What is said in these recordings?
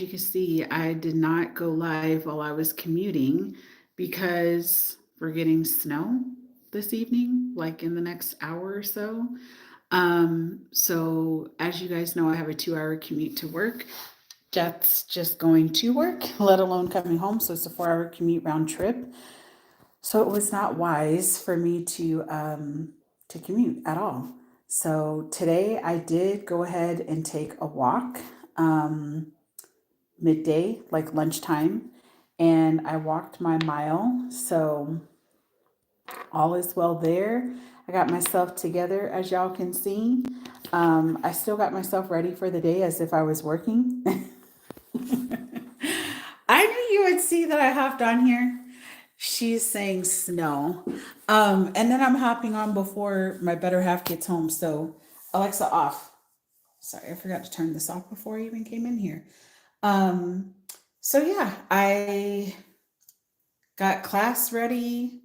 you can see, I did not go live while I was commuting because we're getting snow this evening, like in the next hour or so. So as you guys know, I have a 2 hour commute to work. That's just going to work, let alone coming home. So it's a 4 hour commute round trip. So it was not wise for me to commute at all. So today I did go ahead and take a walk. Midday, like lunchtime, and I walked my mile. So all is well there. I got myself together, as y'all can see. I still got myself ready for the day as if I was working. I knew you would see that I hopped on here. She's saying snow. And then I'm hopping on before my better half gets home. So, Alexa, off. Sorry, I forgot to turn this off before I even came in here. Um, so yeah, I got class ready.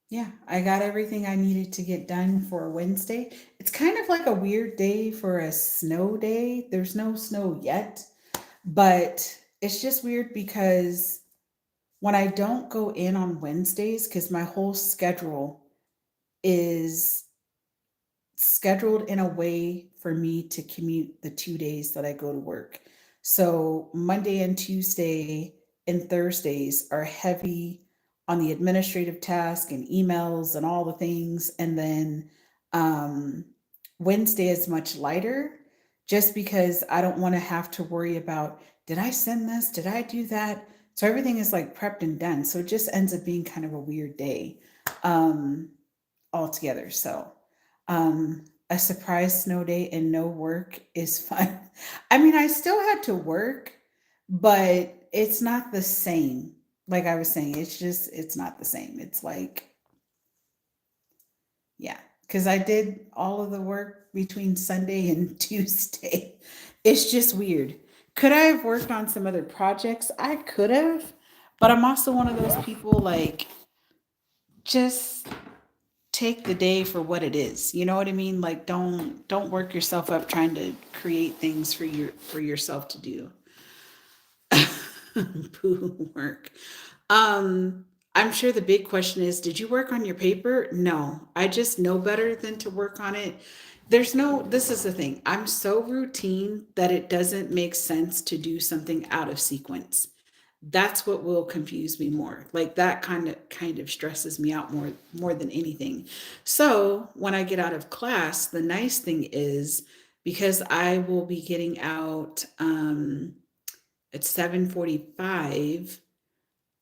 Yeah, I got everything I needed to get done for Wednesday. It's kind of like a weird day for a snow day. There's no snow yet, but it's just weird because when I don't go in on Wednesdays, because my whole schedule is scheduled in a way for me to commute the 2 days that I go to work. So Monday and Tuesday and Thursdays are heavy on the administrative task and emails and all the things. And then um, Wednesday is much lighter just because I don't want to have to worry about, did I send this? Did I do that? So everything is like prepped and done. So it just ends up being kind of a weird day um, altogether. So a surprise snow day and no work is fun. I mean, I still had to work, but it's not the same. Like I was saying, it's not the same. It's like, yeah, because I did all of the work between Sunday and Tuesday. It's just weird. Could I have worked on some other projects? I could have, but I'm also one of those people like, just take the day for what it is. You know what I mean? Like don't work yourself up trying to create things for yourself to do. Poo work. Um I'm sure the big question is, did you work on your paper? No. I just know better than to work on it. There's no, this is the thing. I'm so routine that it doesn't make sense to do something out of sequence. That's what will confuse me more. Like that kind of stresses me out more than anything. So when I get out of class, the nice thing is, because I will be getting out at 7:45,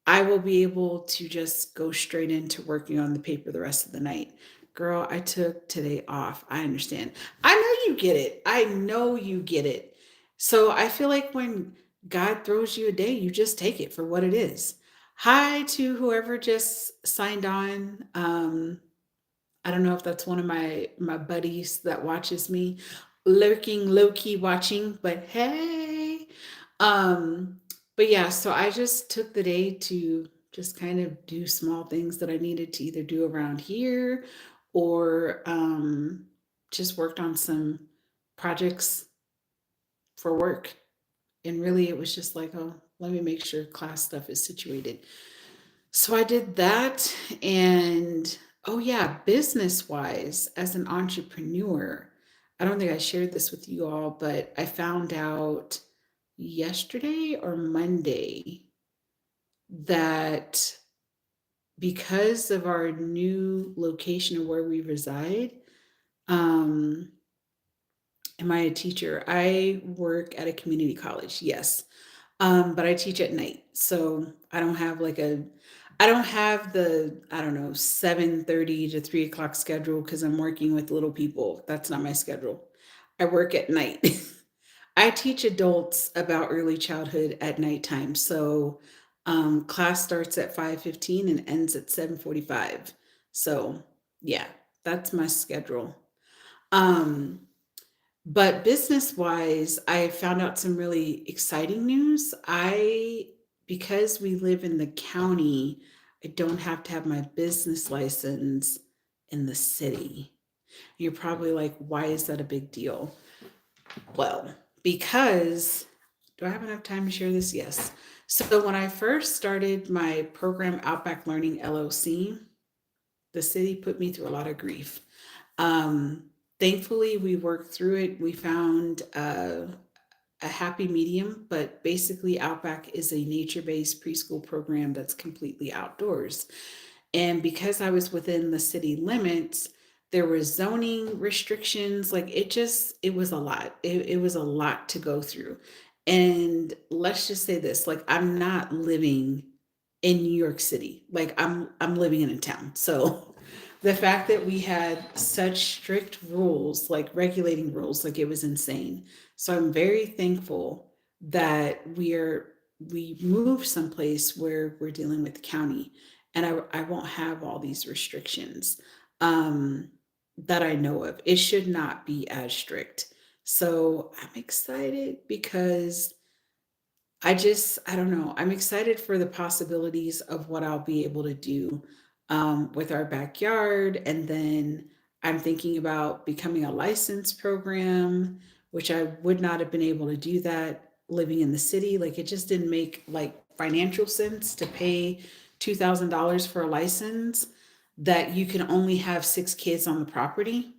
I will be able to just go straight into working on the paper the rest of the night. Girl, I took today off. I understand. I know you get it. I know you get it. So I feel like when God throws you a day, you just take it for what it is. Hi to whoever just signed on. I don't know if that's one of my buddies that watches me, lurking, low key watching, but hey. Um, but yeah, so I just took the day to just kind of do small things that I needed to either do around here or just worked on some projects for work. And really, it was just like, oh, let me make sure class stuff is situated. So I did that. And oh, yeah, business wise, as an entrepreneur, I don't think I shared this with you all, but I found out yesterday or Monday that because of our new location of where we reside, um, am I a teacher? I work at a community college, yes. But I teach at night. So I don't have the, I don't know, 7:30 to 3 o'clock schedule because I'm working with little people. That's not my schedule. I work at night. I teach adults about early childhood at nighttime. So class starts at 5:15 and ends at 7:45. So yeah, that's my schedule. Um, but business wise, I found out some really exciting news. Because we live in the county, I don't have to have my business license in the city. You're probably like, why is that a big deal? Well, because Do I have enough time to share this? Yes. So when I first started my program, Outback Learning LLC, the city put me through a lot of grief. Um, Thankfully, we worked through it. We found a happy medium, but basically, Outback is a nature based preschool program that's completely outdoors. And because I was within the city limits, there were zoning restrictions. Like it was a lot. It was a lot to go through. And let's just say this, like I'm not living in New York City. Like I'm living in a town. So the fact that we had such strict rules, like regulating rules, like it was insane. So I'm very thankful that we moved someplace where we're dealing with the county, and I won't have all these restrictions um, that I know of. It should not be as strict. So I'm excited because I don't know. I'm excited for the possibilities of what I'll be able to do with our backyard. And then I'm thinking about becoming a license program, which I would not have been able to do that living in the city. Like it just didn't make like financial sense to pay $2,000 for a license that you can only have 6 kids on the property.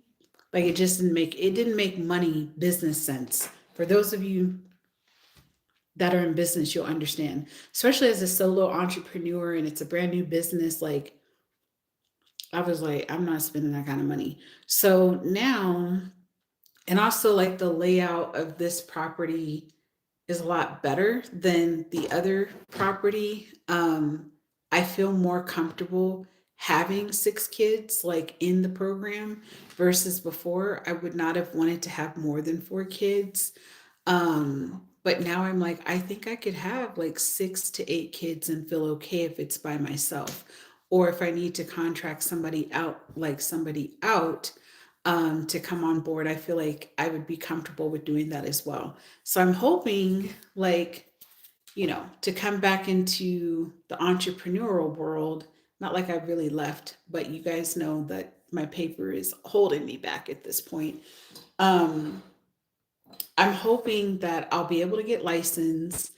Like it didn't make money business sense. For those of you that are in business, you'll understand, especially as a solo entrepreneur and it's a brand new business. Like, I was like, I'm not spending that kind of money. So now, and also like the layout of this property is a lot better than the other property. I feel more comfortable having 6 kids like in the program versus before. I would not have wanted to have more than 4 kids. But now I'm like, I think I could have like 6 to 8 kids and feel okay if it's by myself. Or if I need to contract somebody out to come on board, I feel like I would be comfortable with doing that as well. So I'm hoping, like, to come back into the entrepreneurial world, not like I really left, but you guys know that my paper is holding me back at this point. Um, I'm hoping that I'll be able to get licensed,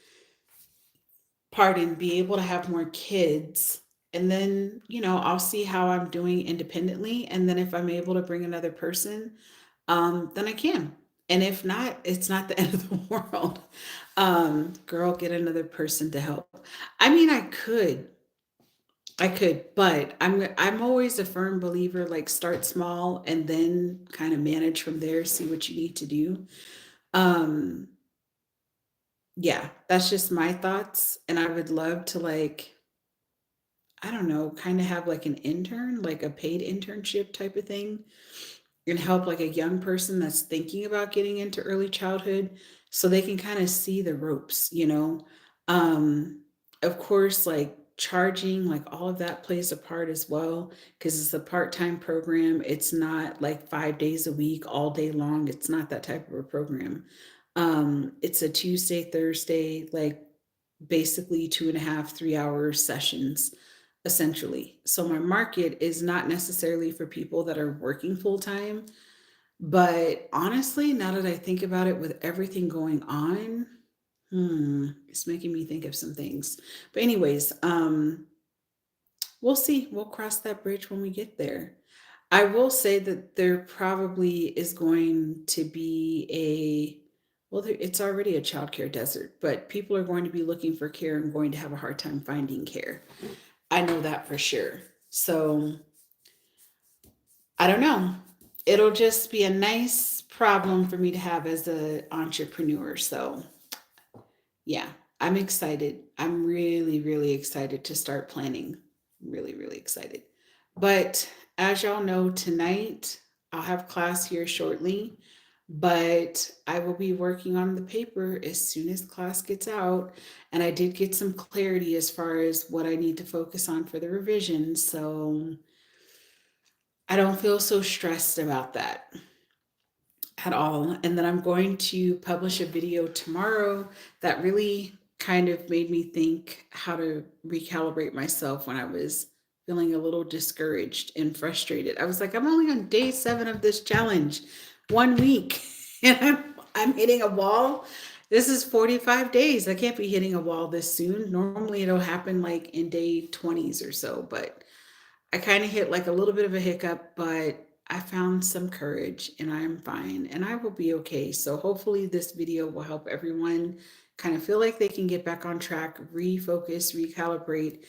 be able to have more kids, and then, I'll see how I'm doing independently. And then if I'm able to bring another person, then I can. And if not, it's not the end of the world. Girl, get another person to help. I mean, I could, but I'm always a firm believer, like start small and then kind of manage from there, see what you need to do. Um, yeah, that's just my thoughts. And I would love to, like, I don't know, kind of have like an intern, like a paid internship type of thing, and help like a young person that's thinking about getting into early childhood so they can kind of see the ropes. Um, of course, like charging, like all of that plays a part as well because it's a part-time program. It's not like 5 days a week, all day long. It's not that type of a program. It's a Tuesday, Thursday, like basically 2.5, 3 hour sessions essentially. So my market is not necessarily for people that are working full time, but honestly, now that I think about it with everything going on, it's making me think of some things. But anyways, we'll see. We'll cross that bridge when we get there. I will say that there probably is going to be it's already a childcare desert, but people are going to be looking for care and going to have a hard time finding care. I know that for sure. So I don't know. It'll just be a nice problem for me to have as an entrepreneur. So yeah, I'm excited. I'm really, really excited to start planning. Really, really excited. But as y'all know, tonight I'll have class here shortly, but I will be working on the paper as soon as class gets out. And I did get some clarity as far as what I need to focus on for the revision. So I don't feel so stressed about that at all. And then I'm going to publish a video tomorrow that really kind of made me think how to recalibrate myself when I was feeling a little discouraged and frustrated. I was like, I'm only on day 7 of this challenge, one week, and I'm hitting a wall. This is 45 days. I can't be hitting a wall this soon. Normally it'll happen like in day 20s or so, but I kind of hit like a little bit of a hiccup, but I found some courage and I'm fine and I will be okay. So hopefully this video will help everyone kind of feel like they can get back on track, refocus, recalibrate,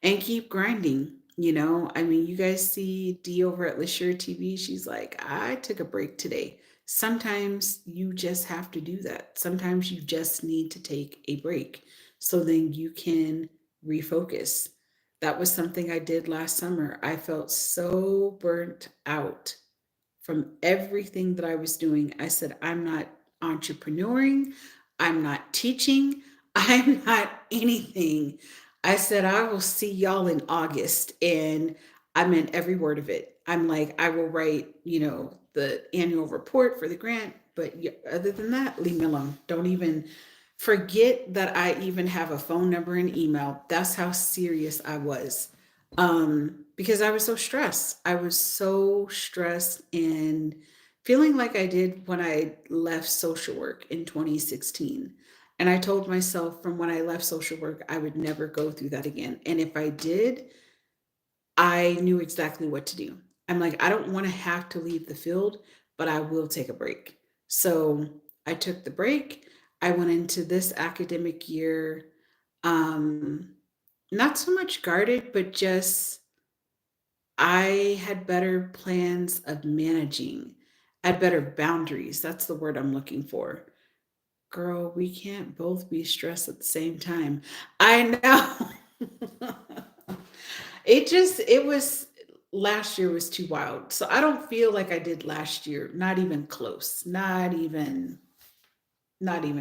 and keep grinding. I mean, you guys see Dee over at Lashure TV. She's like, I took a break today. Sometimes you just have to do that. Sometimes you just need to take a break so then you can refocus. That was something I did last summer. I felt so burnt out from everything that I was doing. I said, I'm not entrepreneuring, I'm not teaching, I'm not anything. I said, I will see y'all in August. And I meant every word of it. I'm like, I will write, the annual report for the grant. But other than that, leave me alone. Don't even forget that I even have a phone number and email. That's how serious I was. Because I was so stressed. I was so stressed and feeling like I did when I left social work in 2016. And I told myself from when I left social work, I would never go through that again. And if I did, I knew exactly what to do. I'm like, I don't want to have to leave the field, but I will take a break. So I took the break. I went into this academic year, um, not so much guarded, but just I had better plans of managing. I had better boundaries. That's the word I'm looking for. Girl, we can't both be stressed at the same time. I know. It was last year was too wild. So I don't feel like I did last year. Not even close. Not even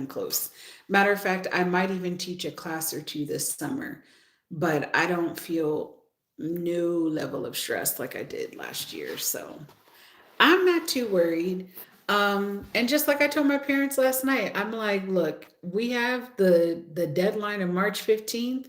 close. Matter of fact, I might even teach a class or two this summer, but I don't feel no level of stress like I did last year. So I'm not too worried. And just like I told my parents last night, I'm like, look, we have the deadline of March 15th.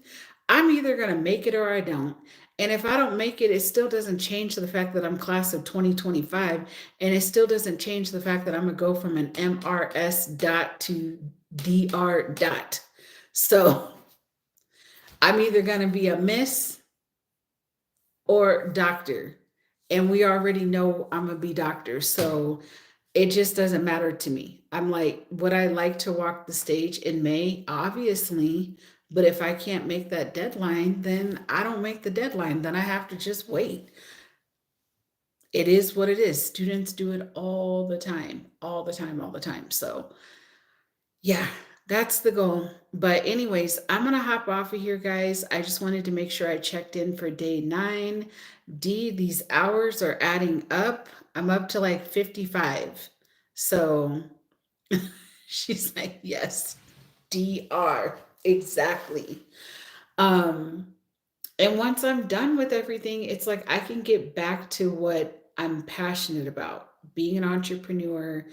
I'm either gonna make it or I don't. And if I don't make it, it still doesn't change the fact that I'm class of 2025. And it still doesn't change the fact that I'm gonna go from an MRS dot to DR dot. So I'm either gonna be a miss or doctor. And we already know I'm gonna be doctor. So it just doesn't matter to me. I'm like, would I like to walk the stage in May? Obviously. But if I can't make that deadline, then I don't make the deadline. Then I have to just wait. It is what it is. Students do it all the time, all the time, all the time. So yeah, that's the goal. But, anyways, I'm going to hop off of here, guys. I just wanted to make sure I checked in for day 9. D, these hours are adding up. I'm up to like 55. So she's like, yes, DR. Exactly. Um, and once I'm done with everything, it's like I can get back to what I'm passionate about being an entrepreneur,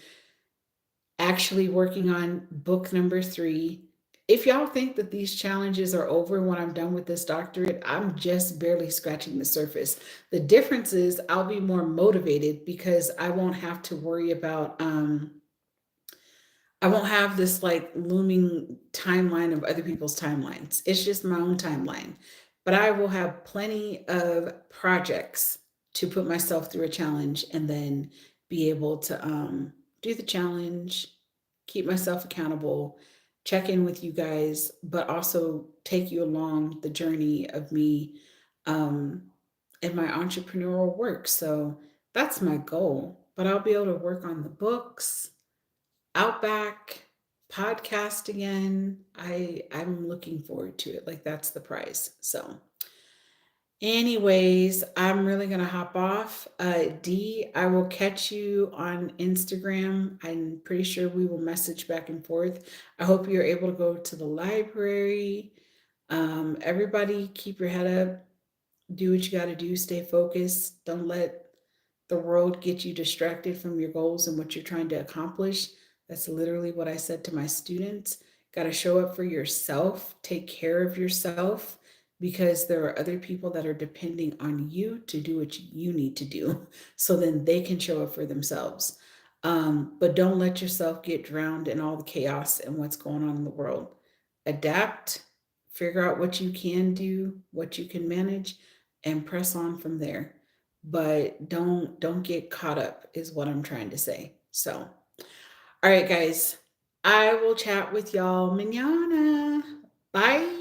actually working on book number 3. If y'all think that these challenges are over when I'm done with this doctorate, I'm just barely scratching the surface. The difference is I'll be more motivated because I won't have this like looming timeline of other people's timelines. It's just my own timeline. But I will have plenty of projects to put myself through a challenge and then be able to do the challenge, keep myself accountable, check in with you guys, but also take you along the journey of me um, in my entrepreneurial work. So that's my goal. But I'll be able to work on the books, Outback, podcast again. I'm looking forward to it. Like that's the prize. So anyways, I'm really gonna hop off. D, I will catch you on Instagram. I'm pretty sure we will message back and forth. I hope you're able to go to the library. Everybody keep your head up, do what you gotta do, stay focused. Don't let the world get you distracted from your goals and what you're trying to accomplish. That's literally what I said to my students. Got to show up for yourself, take care of yourself, because there are other people that are depending on you to do what you need to do so then they can show up for themselves. But don't let yourself get drowned in all the chaos and what's going on in the world. Adapt, figure out what you can do, what you can manage, and press on from there. But don't get caught up is what I'm trying to say. So, all right, guys, I will chat with y'all manana. Bye.